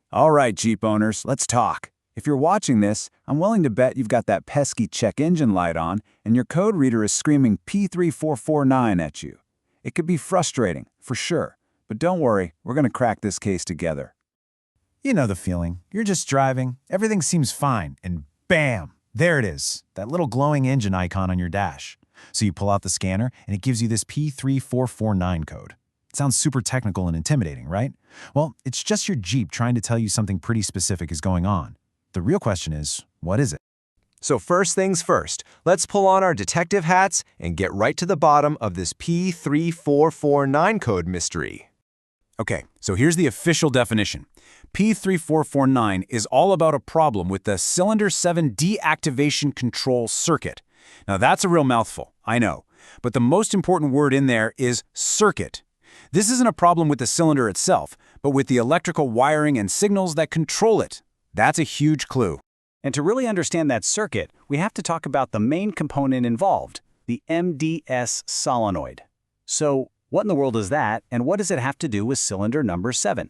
All right, Jeep owners, let's talk. If you're watching this, I'm willing to bet you've got that pesky check engine light on and your code reader is screaming P3449 at you. It could be frustrating, for sure, but don't worry, we're going to crack this case together. You know the feeling. You're just driving, everything seems fine, and bam! There it is, that little glowing engine icon on your dash. So you pull out the scanner, and it gives you this P3449 code. It sounds super technical and intimidating, right? Well, it's just your Jeep trying to tell you something pretty specific is going on. The real question is, what is it? So first things first, let's pull on our detective hats and get right to the bottom of this P3449 code mystery. Okay, so here's the official definition. P3449 is all about a problem with the cylinder 7 deactivation control circuit. Now that's a real mouthful, I know, but the most important word in there is circuit. This isn't a problem with the cylinder itself, but with the electrical wiring and signals that control it. That's a huge clue. And to really understand that circuit, we have to talk about the main component involved, the MDS solenoid. So, what in the world is that, and what does it have to do with cylinder number 7?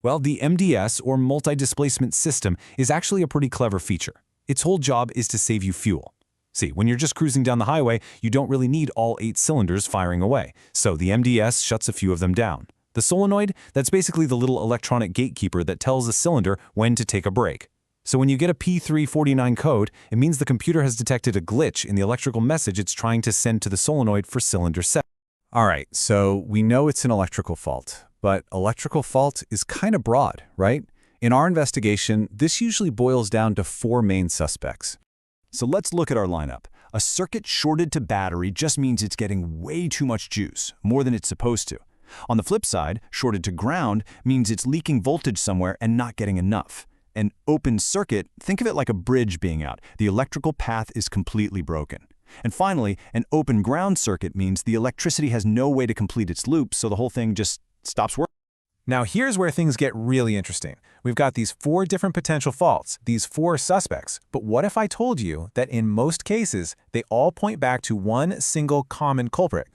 Well, the MDS, or multi-displacement system, is actually a pretty clever feature. Its whole job is to save you fuel. See, when you're just cruising down the highway, you don't really need all 8 cylinders firing away, so the MDS shuts a few of them down. The solenoid, that's basically the little electronic gatekeeper that tells a cylinder when to take a break. So when you get a P349 code, it means the computer has detected a glitch in the electrical message it's trying to send to the solenoid for cylinder 7. All right, so we know it's an electrical fault, but electrical fault is kind of broad, right? In our investigation, this usually boils down to 4 main suspects. So let's look at our lineup. A circuit shorted to battery just means it's getting way too much juice, more than it's supposed to. On the flip side, shorted to ground means it's leaking voltage somewhere and not getting enough. An open circuit, think of it like a bridge being out. The electrical path is completely broken. And finally, an open ground circuit means the electricity has no way to complete its loop, so the whole thing just stops working. Now here's where things get really interesting. We've got these 4 different potential faults, these 4 suspects, but what if I told you that in most cases, they all point back to one single common culprit?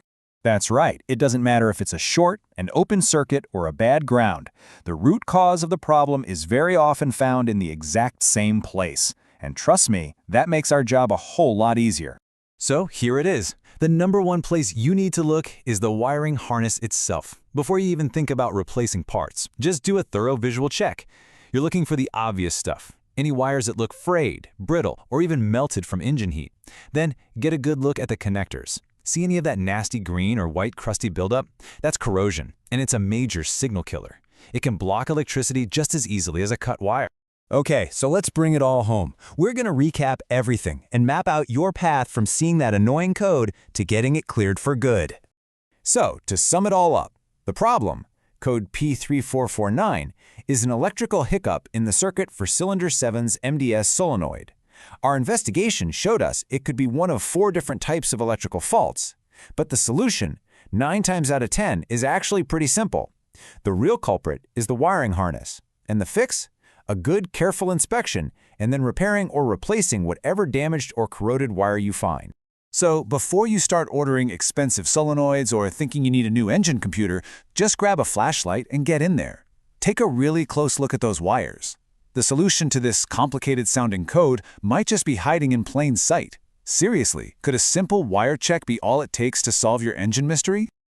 That's right. It doesn't matter if it's a short, an open circuit, or a bad ground. The root cause of the problem is very often found in the exact same place. And trust me, that makes our job a whole lot easier. So here it is. The #1 place you need to look is the wiring harness itself. Before you even think about replacing parts, just do a thorough visual check. You're looking for the obvious stuff. Any wires that look frayed, brittle, or even melted from engine heat. Then get a good look at the connectors. See any of that nasty green or white crusty buildup? That's corrosion, and it's a major signal killer. It can block electricity just as easily as a cut wire. Okay, so let's bring it all home. We're going to recap everything and map out your path from seeing that annoying code to getting it cleared for good. So, to sum it all up, the problem, code P3449, is an electrical hiccup in the circuit for cylinder 7's MDS solenoid. Our investigation showed us it could be one of 4 different types of electrical faults. But the solution, 9 times out of 10, is actually pretty simple. The real culprit is the wiring harness. And the fix? A good, careful inspection, and then repairing or replacing whatever damaged or corroded wire you find. So before you start ordering expensive solenoids or thinking you need a new engine computer, just grab a flashlight and get in there. Take a really close look at those wires. The solution to this complicated-sounding code might just be hiding in plain sight. Seriously, could a simple wire check be all it takes to solve your engine mystery?